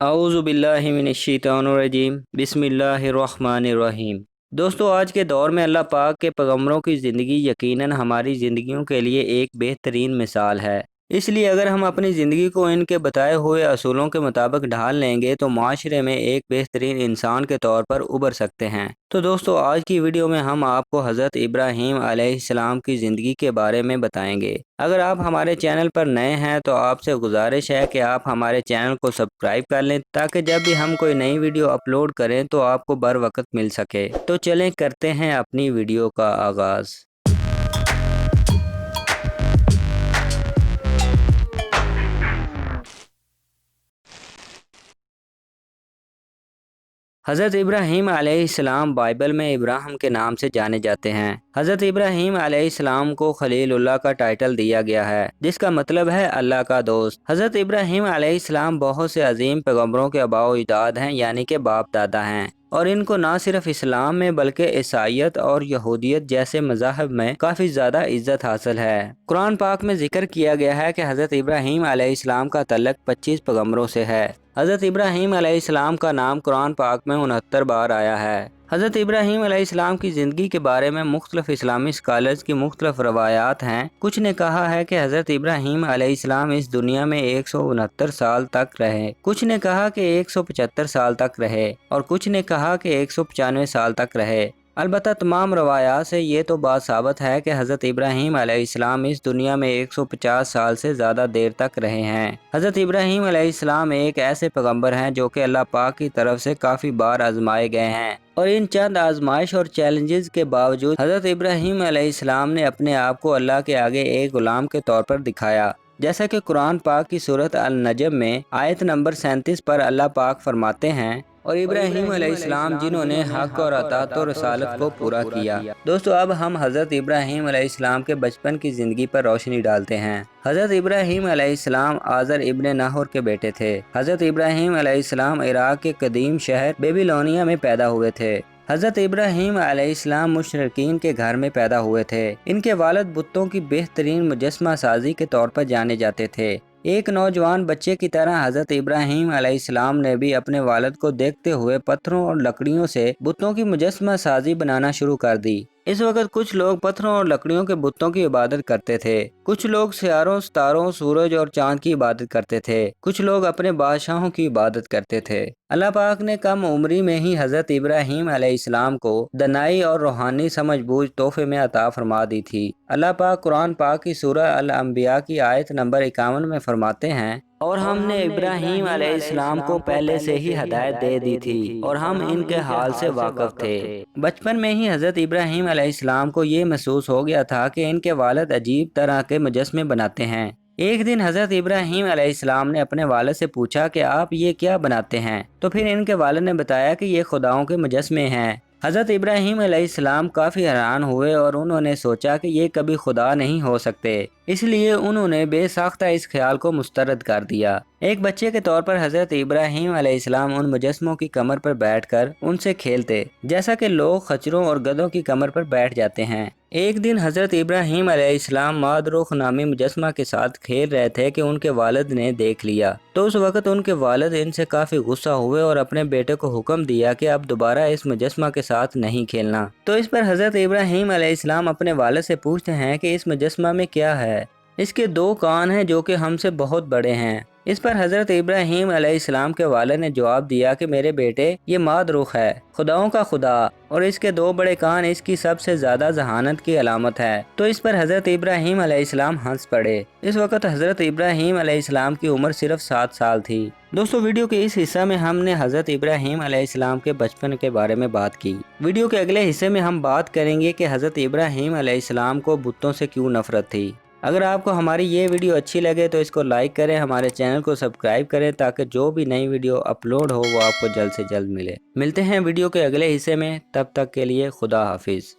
औज़ुबिल्लाहिमिनश्शैतानिर्रजीम बिस्मिल्लाहिर्रहमानिर्रहीम। दोस्तों, आज के दौर में अल्लाह पाक के पैगम्बरों की ज़िंदगी यकीनन हमारी ज़िंदगियों के लिए एक बेहतरीन मिसाल है। इसलिए अगर हम अपनी ज़िंदगी को इनके बताए हुए असूलों के मुताबिक ढाल लेंगे तो माशरे में एक बेहतरीन इंसान के तौर पर उभर सकते हैं। तो दोस्तों, आज की वीडियो में हम आपको हज़रत इब्राहीम अलैहिस्सलाम की ज़िंदगी के बारे में बताएंगे। अगर आप हमारे चैनल पर नए हैं तो आपसे गुजारिश है कि आप हमारे चैनल को सब्सक्राइब कर लें ताकि जब भी हम कोई नई वीडियो अपलोड करें तो आपको बर वक्त मिल सके। तो चलें करते हैं अपनी वीडियो का आगाज़। हज़रत इब्राहीम अलैहिस्सलाम बाइबल में इब्राहिम के नाम से जाने जाते हैं। हज़रत इब्राहीम अलैहिस्सलाम को खलीलुल्लाह का टाइटल दिया गया है, जिसका मतलब है अल्लाह का दोस्त। हज़रत इब्राहीम अलैहिस्सलाम बहुत से अजीम पैगम्बरों के आबा व अजदाद हैं, यानी कि बाप दादा हैं, और इनको ना सिर्फ इस्लाम में बल्कि ईसाईयत और यहूदियत जैसे मज़ाहब में काफ़ी ज़्यादा इज्जत हासिल है। कुरान पाक में जिक्र किया गया है कि हज़रत इब्राहीम अलैहिस्सलाम का तल्लुक़ 25 पैगम्बरों से है। हज़रत इब्राहीम अलैहिस्सलाम का नाम कुरान पाक में 69 बार आया है। हज़रत इब्राहीम अलैहिस्सलाम की ज़िंदगी के बारे में मुख्तलिफ इस्लामी स्कॉलर्स की मुख्तलिफ रवायात हैं। कुछ ने कहा है कि हज़रत इब्राहीम अलैहिस्सलाम इस दुनिया में 169 साल तक रहे, कुछ ने कहा कि 175 साल तक रहे और कुछ ने कहा कि 195 साल तक रहे। अलबत्ता तमाम रवायात से ये तो बात साबित है कि हज़रत इब्राहीम अलैहिस्सलाम इस दुनिया में 150 साल से ज़्यादा देर तक रहे हैं। हज़रत इब्राहीम अलैहिस्सलाम एक ऐसे पैगम्बर हैं जो कि अल्लाह पाक की तरफ से काफ़ी बार आजमाए गए हैं, और इन चंद आजमाइश और चैलेंजेस के बावजूद हज़रत इब्राहीम अलैहिस्सलाम ने अपने आप को अल्लाह के आगे एक गुलाम के तौर पर दिखाया। जैसा कि कुरान पाक की सूरत अल-नजम में आयत नंबर 37 पर अल्लाह पाक फरमाते हैं, और इब्राहीम अलैहिस्सलाम जिन्होंने हक और अतात और रसालत को पूरा किया। दोस्तों, अब हम हज़रत इब्राहीम अलैहिस्सलाम के बचपन की ज़िंदगी पर रोशनी डालते हैं। हज़रत इब्राहीम अलैहिस्सलाम आज़र इब्ने नाहोर के बेटे थे। हज़रत इब्राहीम अलैहिस्सलाम इराक के कदीम शहर बेबीलोनिया में पैदा हुए थे। हज़रत इब्राहीम अलैहिस्सलाम मुशरिकीन के घर में पैदा हुए थे। इनके वालिद बुतों की बेहतरीन मुजस्मा साजी के तौर पर जाने जाते थे। एक नौजवान बच्चे की तरह हज़रत इब्राहीम अलैहिस्सलाम ने भी अपने वालिद को देखते हुए पत्थरों और लकड़ियों से बुतों की मुजस्मा साजी बनाना शुरू कर दी। इस वक्त कुछ लोग पत्थरों और लकड़ियों के बुतों की इबादत करते थे, कुछ लोग सियारों, सितारों, सूरज और चांद की इबादत करते थे, कुछ लोग अपने बादशाहों की इबादत करते थे। अल्लाह पाक ने कम उम्री में ही हज़रत इब्राहीम अलैहिस्सलाम को दनाई और रूहानी समझबूझ तोहफे में अता फरमा दी थी। अल्लाह पाक कुरान पाक की सूरह अल-अंबिया की आयत नंबर 51 में फरमाते हैं, और हमने इब्राहीम अलैहिस्सलाम को पहले से ही हदायत दे दी थी और हम इनके हाल से वाकिफ थे। बचपन में ही हज़रत इब्राहीम अलैहिस्सलाम को ये महसूस हो गया था कि इनके वालिद अजीब तरह के मुजस्मे बनाते हैं। एक दिन हज़रत इब्राहीम अलैहिस्सलाम ने अपने वालिद से पूछा कि आप ये क्या बनाते हैं, तो फिर इनके वालिद ने बताया कि ये खुदाओं के मुजस्मे हैं। हज़रत इब्राहीम अलैहिस्सलाम काफ़ी हैरान हुए और उन्होंने सोचा कि ये कभी खुदा नहीं हो सकते, इसलिए उन्होंने बेसाख्ता इस ख्याल को मुस्तरद कर दिया। एक बच्चे के तौर पर हज़रत इब्राहीम अलैहिस्सलाम उन मुजस्मों की कमर पर बैठकर उनसे खेलते, जैसा कि लोग खच्चरों और गधों की कमर पर बैठ जाते हैं। एक दिन हज़रत इब्राहीम अलैहिस्सलाम मादरुख नामी मुजस्मा के साथ खेल रहे थे कि उनके वालिद ने देख लिया। तो उस वक्त उनके वालिद इनसे काफ़ी गुस्सा हुए और अपने बेटे को हुक्म दिया कि अब दोबारा इस मुजस्मा के साथ नहीं खेलना। तो इस पर हज़रत इब्राहीम अलैहिस्सलाम अपने वालिद से पूछते हैं कि इस मुजस्मा में क्या है। इसके 2 कान हैं जो कि हमसे बहुत बड़े हैं। इस पर हज़रत इब्राहीम अलैहिस्सलाम के वालिद ने जवाब दिया कि मेरे बेटे, ये मादरुख है, खुदाओं का खुदा, और इसके 2 बड़े कान इसकी सबसे ज़्यादा जहानत की अलामत है। तो इस पर हज़रत इब्राहीम अलैहिस्सलाम हंस पड़े। इस वक्त हज़रत इब्राहीम अलैहिस्सलाम की उम्र सिर्फ 7 साल थी। दोस्तों, वीडियो के इस हिस्सा में हमने हज़रत इब्राहीम अलैहिस्सलाम के बचपन के बारे में बात की। वीडियो के अगले हिस्से में हम बात करेंगे कि हज़रत इब्राहीम अलैहिस्सलाम को बुतों से क्यों नफरत थी। अगर आपको हमारी ये वीडियो अच्छी लगे तो इसको लाइक करें, हमारे चैनल को सब्सक्राइब करें ताकि जो भी नई वीडियो अपलोड हो वो आपको जल्द से जल्द मिले। मिलते हैं वीडियो के अगले हिस्से में, तब तक के लिए खुदा हाफिज़।